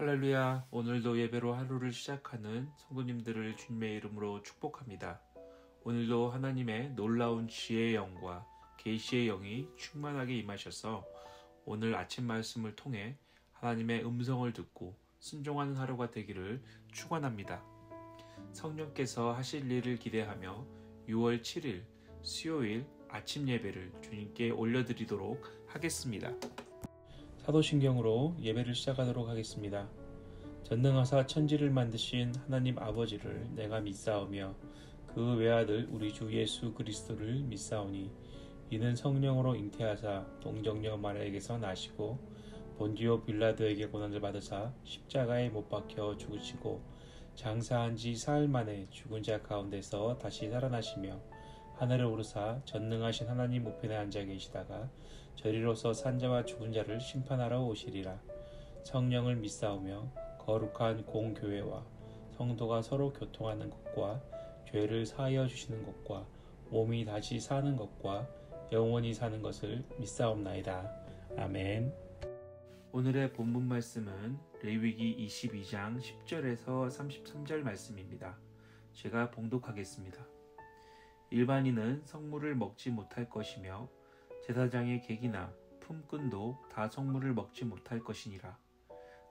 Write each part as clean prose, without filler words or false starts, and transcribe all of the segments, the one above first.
할렐루야. 오늘도 예배로 하루를 시작하는 성도님들을 주님의 이름으로 축복합니다. 오늘도 하나님의 놀라운 지혜의 영과 계시의 영이 충만하게 임하셔서 오늘 아침 말씀을 통해 하나님의 음성을 듣고 순종하는 하루가 되기를 축원합니다. 성령께서 하실 일을 기대하며 6월 7일 수요일 아침 예배를 주님께 올려드리도록 하겠습니다. 사도신경으로 예배를 시작하도록 하겠습니다. 전능하사 천지를 만드신 하나님 아버지를 내가 믿사오며 그 외아들 우리 주 예수 그리스도를 믿사오니 이는 성령으로 잉태하사 동정녀 마리아에게서 나시고 본디오 빌라도에게 고난을 받으사 십자가에 못 박혀 죽으시고 장사한 지 사흘 만에 죽은 자 가운데서 다시 살아나시며 하늘에 오르사 전능하신 하나님 우편에 앉아 계시다가 저리로서 산자와 죽은 자를 심판하러 오시리라. 성령을 믿사오며 거룩한 공교회와 성도가 서로 교통하는 것과 죄를 사하여 주시는 것과 몸이 다시 사는 것과 영원히 사는 것을 믿사옵나이다. 아멘. 오늘의 본문 말씀은 레위기 22장 10절에서 33절 말씀입니다. 제가 봉독하겠습니다. 일반인은 성물을 먹지 못할 것이며 제사장의 객이나 품꾼도 다 성물을 먹지 못할 것이니라.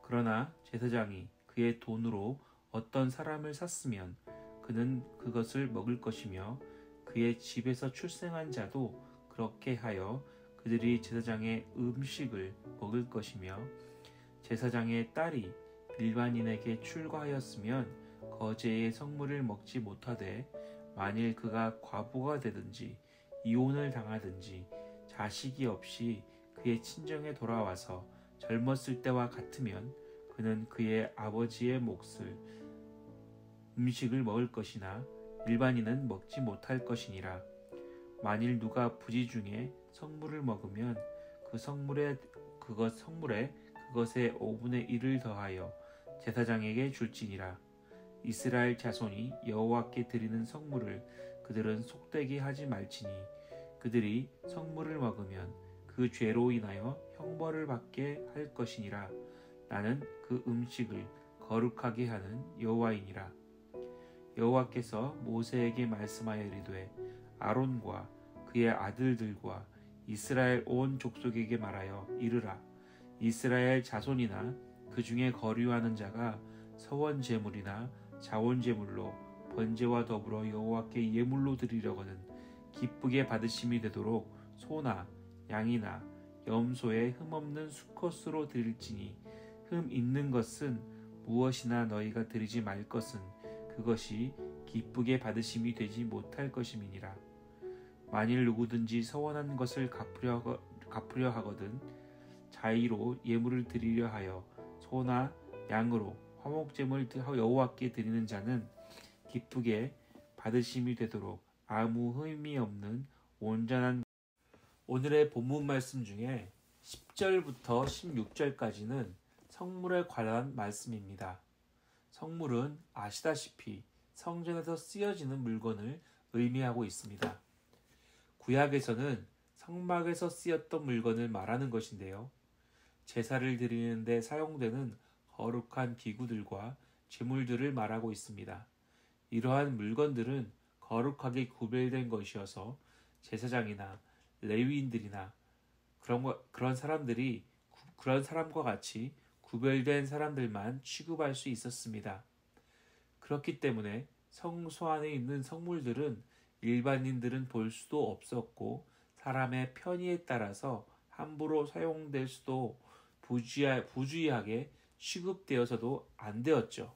그러나 제사장이 그의 돈으로 어떤 사람을 샀으면 그는 그것을 먹을 것이며 그의 집에서 출생한 자도 그렇게 하여 그들이 제사장의 음식을 먹을 것이며 제사장의 딸이 일반인에게 출가하였으면 거제의 성물을 먹지 못하되 만일 그가 과부가 되든지 이혼을 당하든지 자식이 없이 그의 친정에 돌아와서 젊었을 때와 같으면 그는 그의 아버지의 몫을 음식을 먹을 것이나 일반인은 먹지 못할 것이니라. 만일 누가 부지 중에 성물을 먹으면 그 성물에 그것의 5분의 1을 더하여 제사장에게 줄지니라. 이스라엘 자손이 여호와께 드리는 성물을 그들은 속되게 하지 말지니 그들이 성물을 먹으면 그 죄로 인하여 형벌을 받게 할 것이니라. 나는 그 음식을 거룩하게 하는 여호와이니라. 여호와께서 모세에게 말씀하여 이르되 아론과 그의 아들들과 이스라엘 온 족속에게 말하여 이르라. 이스라엘 자손이나 그 중에 거류하는 자가 서원 제물이나 자원 제물로 번제와 더불어 여호와께 예물로 드리려거든 기쁘게 받으심이 되도록 소나 양이나 염소의 흠없는 수컷으로 드릴지니 흠 있는 것은 무엇이나 너희가 드리지 말 것은 그것이 기쁘게 받으심이 되지 못할 것임이니라. 만일 누구든지 서원한 것을 갚으려 하거든 자의로 예물을 드리려 하여 소나 양으로 화목제물 여호와께 드리는 자는 기쁘게 받으심이 되도록 아무 흠이 없는 온전한. 오늘의 본문 말씀 중에 10절부터 16절까지는 성물에 관한 말씀입니다. 성물은 아시다시피 성전에서 쓰여지는 물건을 의미하고 있습니다. 구약에서는 성막에서 쓰였던 물건을 말하는 것인데요. 제사를 드리는 데 사용되는 거룩한 기구들과 제물들을 말하고 있습니다. 이러한 물건들은 거룩하게 구별된 것이어서 제사장이나 레위인들이나 그런 사람과 같이 구별된 사람들만 취급할 수 있었습니다. 그렇기 때문에 성소 안에 있는 성물들은 일반인들은 볼 수도 없었고 사람의 편의에 따라서 함부로 사용될 수도 부주의하게 취급되어서도 안 되었죠.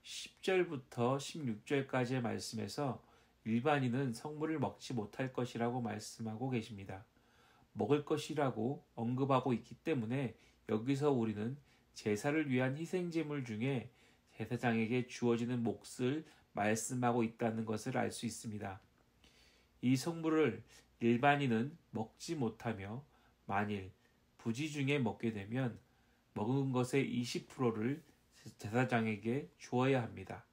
10절부터 16절까지의 말씀에서 일반인은 성물을 먹지 못할 것이라고 말씀하고 계십니다. 먹을 것이라고 언급하고 있기 때문에 여기서 우리는 제사를 위한 희생제물 중에 제사장에게 주어지는 몫을 말씀하고 있다는 것을 알 수 있습니다. 이 성물을 일반인은 먹지 못하며 만일 부지 중에 먹게 되면 먹은 것의 20%를 제사장에게 주어야 합니다.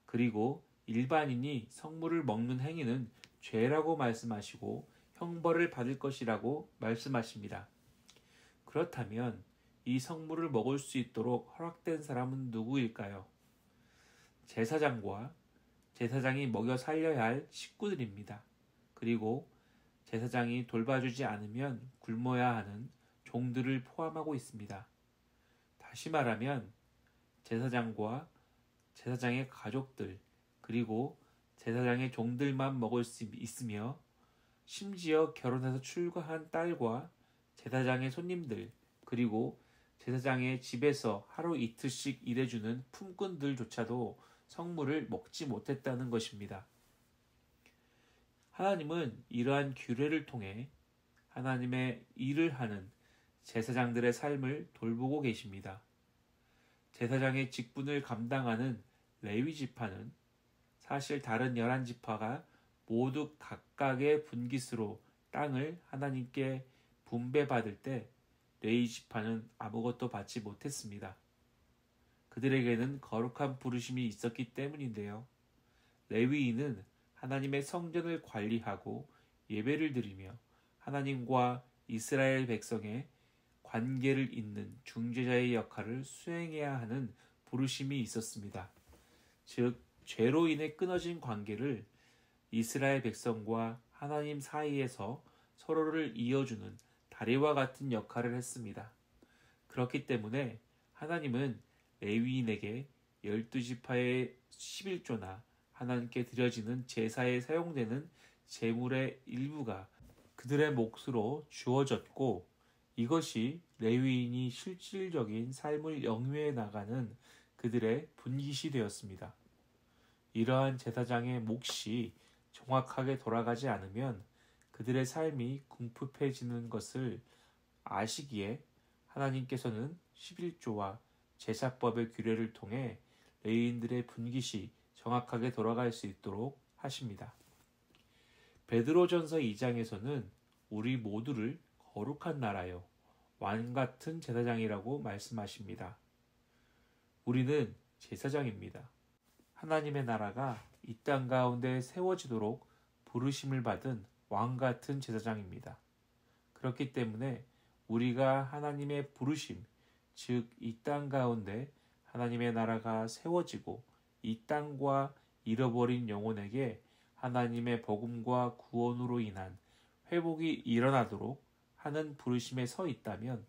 그리고 일반인이 성물을 먹는 행위는 죄라고 말씀하시고 형벌을 받을 것이라고 말씀하십니다. 그렇다면 이 성물을 먹을 수 있도록 허락된 사람은 누구일까요? 제사장과 제사장이 먹여 살려야 할 식구들입니다. 그리고 제사장이 돌봐주지 않으면 굶어야 하는 종들을 포함하고 있습니다. 다시 말하면 제사장과 제사장의 가족들 그리고 제사장의 종들만 먹을 수 있으며 심지어 결혼해서 출가한 딸과 제사장의 손님들 그리고 제사장의 집에서 하루 이틀씩 일해주는 품꾼들조차도 성물을 먹지 못했다는 것입니다. 하나님은 이러한 규례를 통해 하나님의 일을 하는 제사장들의 삶을 돌보고 계십니다. 제사장의 직분을 감당하는 레위 지파는 사실 다른 11지파가 모두 각각의 분깃으로 땅을 하나님께 분배받을 때 레위 지파는 아무것도 받지 못했습니다. 그들에게는 거룩한 부르심이 있었기 때문인데요. 레위인은 하나님의 성전을 관리하고 예배를 드리며 하나님과 이스라엘 백성의 관계를 잇는 중재자의 역할을 수행해야 하는 부르심이 있었습니다. 즉, 죄로 인해 끊어진 관계를 이스라엘 백성과 하나님 사이에서 서로를 이어주는 다리와 같은 역할을 했습니다. 그렇기 때문에 하나님은 레위인에게 12지파의 11조나 하나님께 드려지는 제사에 사용되는 제물의 일부가 그들의 몫으로 주어졌고 이것이 레위인이 실질적인 삶을 영위해 나가는 그들의 분깃이 되었습니다. 이러한 제사장의 몫이 정확하게 돌아가지 않으면 그들의 삶이 궁핍해지는 것을 아시기에 하나님께서는 11조와 제사법의 규례를 통해 레위인들의 분깃이 정확하게 돌아갈 수 있도록 하십니다. 베드로전서 2장에서는 우리 모두를 거룩한 나라요 왕 같은 제사장이라고 말씀하십니다. 우리는 제사장입니다. 하나님의 나라가 이 땅 가운데 세워지도록 부르심을 받은 왕 같은 제사장입니다. 그렇기 때문에 우리가 하나님의 부르심, 즉 이 땅 가운데 하나님의 나라가 세워지고 이 땅과 잃어버린 영혼에게 하나님의 복음과 구원으로 인한 회복이 일어나도록 하는 부르심에 서 있다면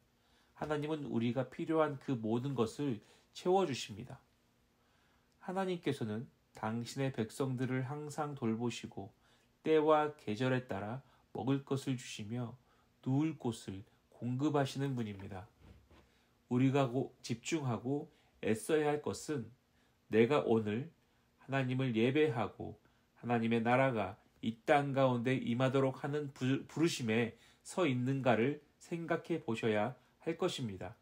하나님은 우리가 필요한 그 모든 것을 채워주십니다. 하나님께서는 당신의 백성들을 항상 돌보시고 때와 계절에 따라 먹을 것을 주시며 누울 곳을 공급하시는 분입니다. 우리가 집중하고 애써야 할 것은 내가 오늘 하나님을 예배하고 하나님의 나라가 이 땅 가운데 임하도록 하는 부르심에 서 있는가를 생각해 보셔야 할 것입니다.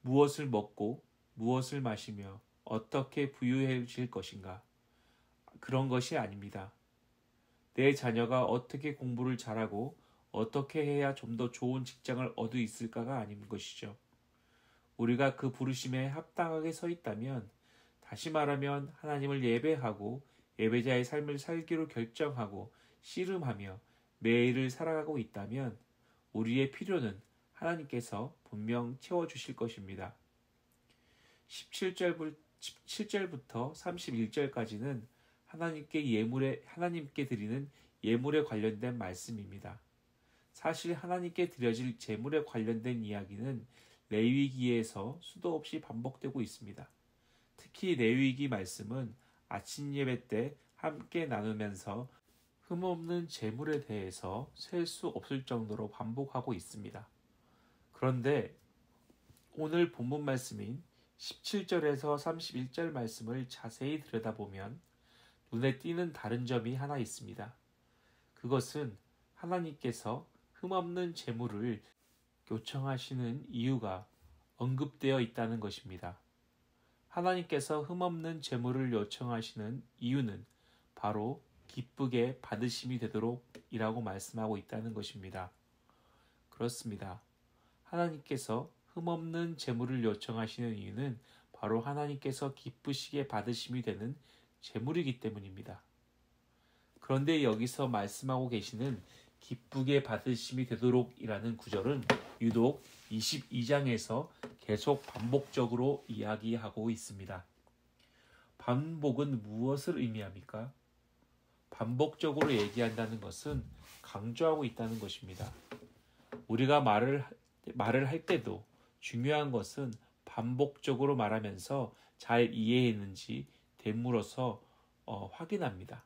무엇을 먹고 무엇을 마시며 어떻게 부유해질 것인가? 그런 것이 아닙니다. 내 자녀가 어떻게 공부를 잘하고 어떻게 해야 좀 더 좋은 직장을 얻을 수 있을까가 아닌 것이죠. 우리가 그 부르심에 합당하게 서 있다면 다시 말하면 하나님을 예배하고 예배자의 삶을 살기로 결정하고 씨름하며 매일을 살아가고 있다면 우리의 필요는 하나님께서 분명 채워주실 것입니다. 17절부터 31절까지는 하나님께 드리는 예물에 관련된 말씀입니다. 사실 하나님께 드려질 제물에 관련된 이야기는 레위기에서 수도 없이 반복되고 있습니다. 특히 레위기 말씀은 아침 예배 때 함께 나누면서 흠없는 제물에 대해서 셀 수 없을 정도로 반복하고 있습니다. 그런데 오늘 본문 말씀인 17절에서 31절 말씀을 자세히 들여다보면 눈에 띄는 다른 점이 하나 있습니다. 그것은 하나님께서 흠없는 제물을 요청하시는 이유가 언급되어 있다는 것입니다. 하나님께서 흠없는 제물을 요청하시는 이유는 바로 기쁘게 받으심이 되도록 이라고 말씀하고 있다는 것입니다. 그렇습니다. 하나님께서 흠없는 제물을 요청하시는 이유는 바로 하나님께서 기쁘시게 받으심이 되는 제물이기 때문입니다. 그런데 여기서 말씀하고 계시는 기쁘게 받으심이 되도록이라는 구절은 유독 22장에서 계속 반복적으로 이야기하고 있습니다. 반복은 무엇을 의미합니까? 반복적으로 얘기한다는 것은 강조하고 있다는 것입니다. 우리가 말을 할 때도 중요한 것은 반복적으로 말하면서 잘 이해했는지 되물어서 확인합니다.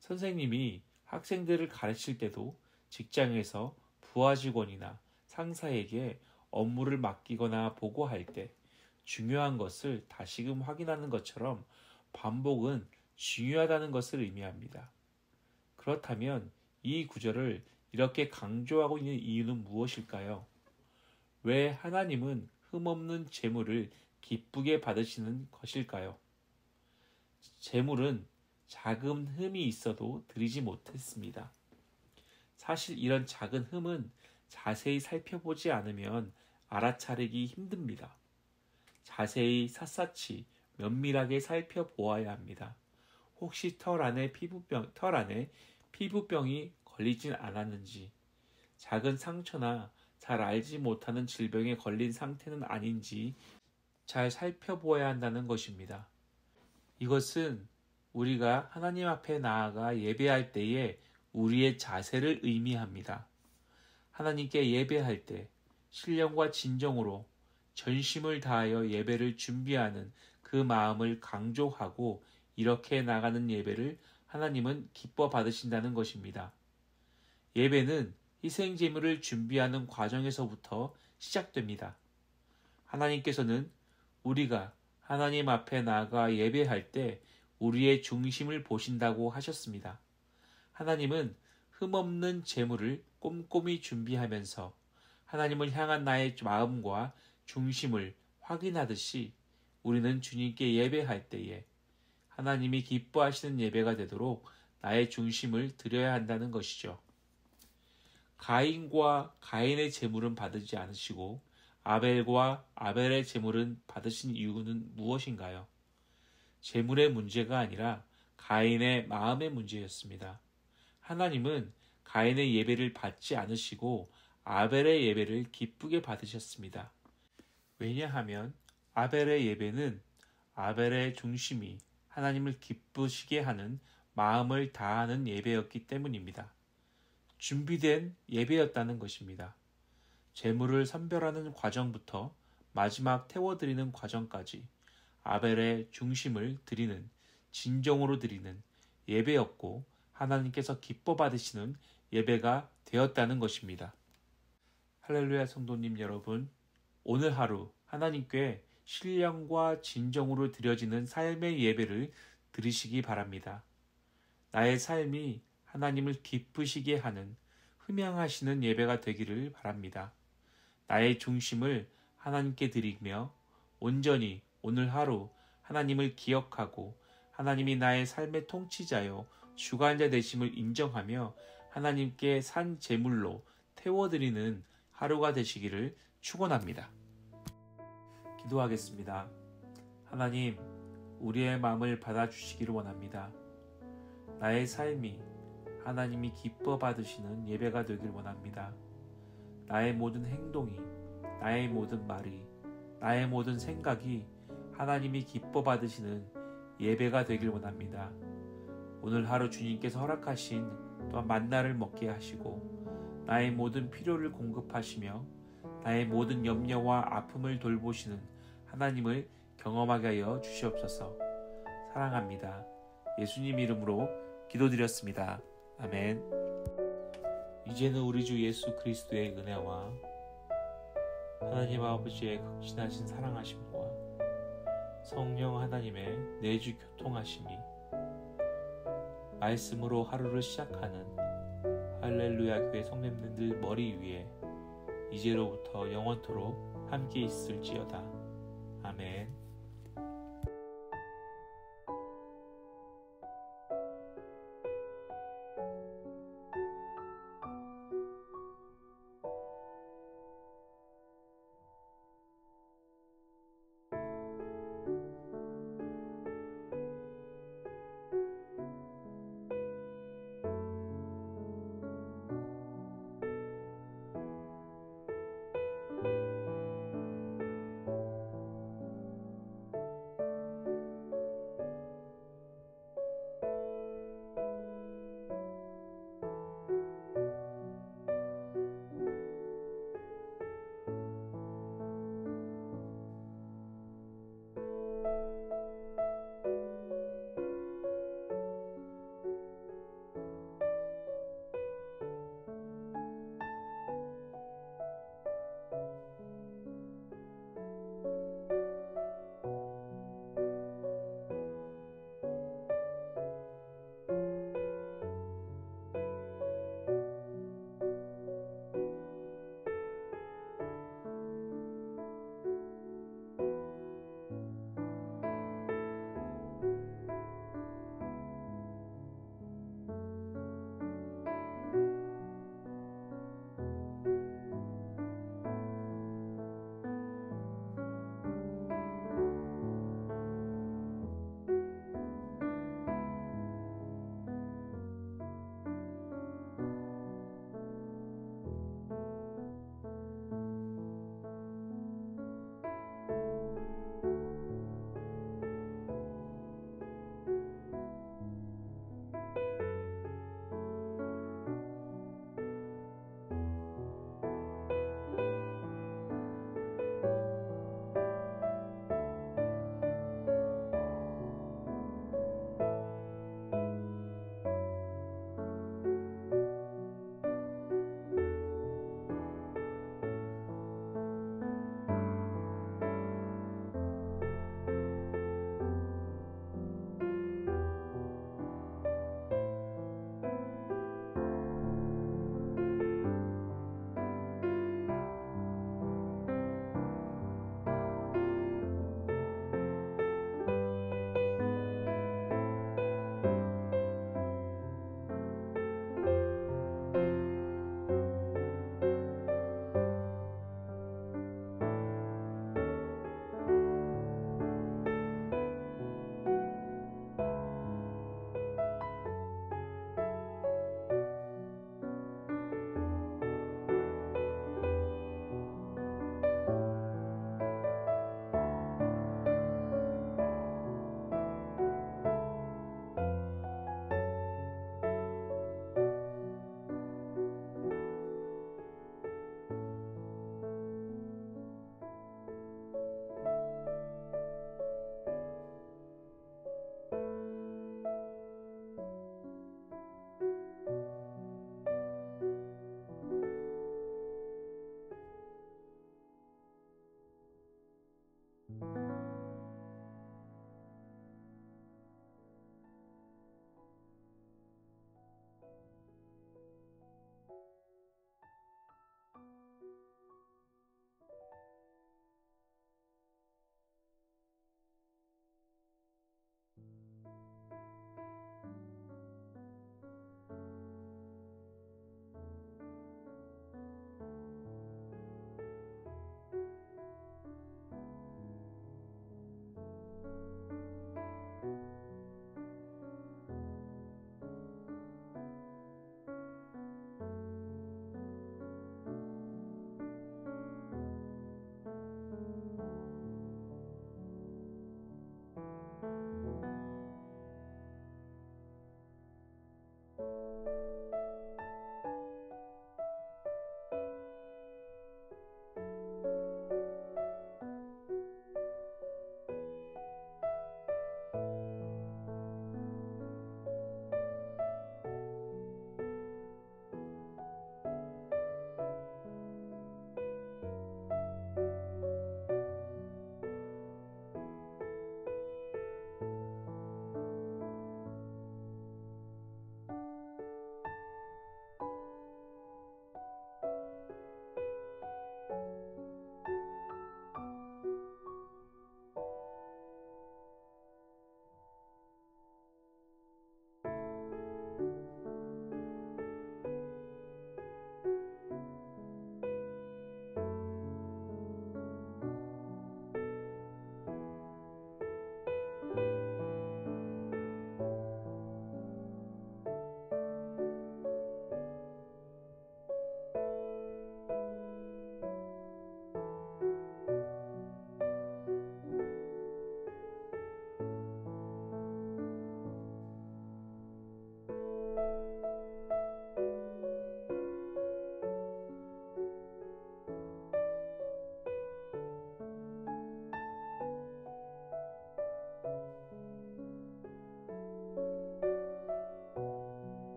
선생님이 학생들을 가르칠 때도 직장에서 부하 직원이나 상사에게 업무를 맡기거나 보고할 때 중요한 것을 다시금 확인하는 것처럼 반복은 중요하다는 것을 의미합니다. 그렇다면 이 구절을 이렇게 강조하고 있는 이유는 무엇일까요? 왜 하나님은 흠없는 재물을 기쁘게 받으시는 것일까요? 재물은 작은 흠이 있어도 드리지 못했습니다. 사실 이런 작은 흠은 자세히 살펴보지 않으면 알아차리기 힘듭니다. 자세히 샅샅이 면밀하게 살펴보아야 합니다. 혹시 털 안에 피부병이 걸리진 않았는지, 작은 상처나 잘 알지 못하는 질병에 걸린 상태는 아닌지 잘 살펴보아야 한다는 것입니다. 이것은 우리가 하나님 앞에 나아가 예배할 때에 우리의 자세를 의미합니다. 하나님께 예배할 때 신령과 진정으로 전심을 다하여 예배를 준비하는 그 마음을 강조하고 이렇게 나가는 예배를 하나님은 기뻐 받으신다는 것입니다. 예배는 희생 제물을 준비하는 과정에서부터 시작됩니다. 하나님께서는 우리가 하나님 앞에 나아가 예배할 때 우리의 중심을 보신다고 하셨습니다. 하나님은 흠없는 제물을 꼼꼼히 준비하면서 하나님을 향한 나의 마음과 중심을 확인하듯이 우리는 주님께 예배할 때에 하나님이 기뻐하시는 예배가 되도록 나의 중심을 드려야 한다는 것이죠. 가인과 가인의 제물은 받지 않으시고 아벨과 아벨의 제물은 받으신 이유는 무엇인가요? 제물의 문제가 아니라 가인의 마음의 문제였습니다. 하나님은 가인의 예배를 받지 않으시고 아벨의 예배를 기쁘게 받으셨습니다. 왜냐하면 아벨의 예배는 아벨의 중심이 하나님을 기쁘시게 하는 마음을 다하는 예배였기 때문입니다. 준비된 예배였다는 것입니다. 제물을 선별하는 과정부터 마지막 태워드리는 과정까지 아벨의 중심을 드리는, 진정으로 드리는 예배였고 하나님께서 기뻐 받으시는 예배가 되었다는 것입니다. 할렐루야 성도님 여러분, 오늘 하루 하나님께 신령과 진정으로 드려지는 삶의 예배를 드리시기 바랍니다. 나의 삶이 하나님을 기쁘시게 하는 흠양하시는 예배가 되기를 바랍니다. 나의 중심을 하나님께 드리며 온전히 오늘 하루 하나님을 기억하고 하나님이 나의 삶의 통치자요 주관자 되심을 인정하며 하나님께 산 제물로 태워드리는 하루가 되시기를 축원합니다. 기도하겠습니다. 하나님, 우리의 마음을 받아주시기를 원합니다. 나의 삶이 하나님이 기뻐 받으시는 예배가 되길 원합니다. 나의 모든 행동이, 나의 모든 말이, 나의 모든 생각이 하나님이 기뻐 받으시는 예배가 되길 원합니다. 오늘 하루 주님께서 허락하신 또한 만나를 먹게 하시고 나의 모든 필요를 공급하시며 나의 모든 염려와 아픔을 돌보시는 하나님을 경험하게 하여 주시옵소서. 사랑합니다. 예수님 이름으로 기도드렸습니다. 아멘. 이제는 우리 주 예수 그리스도의 은혜와 하나님 아버지의 극진하신 사랑하심과 성령 하나님의 내주 교통하심이 말씀으로 하루를 시작하는 할렐루야 교회 성도님들 머리 위에 이제로부터 영원토록 함께 있을지어다. 아멘.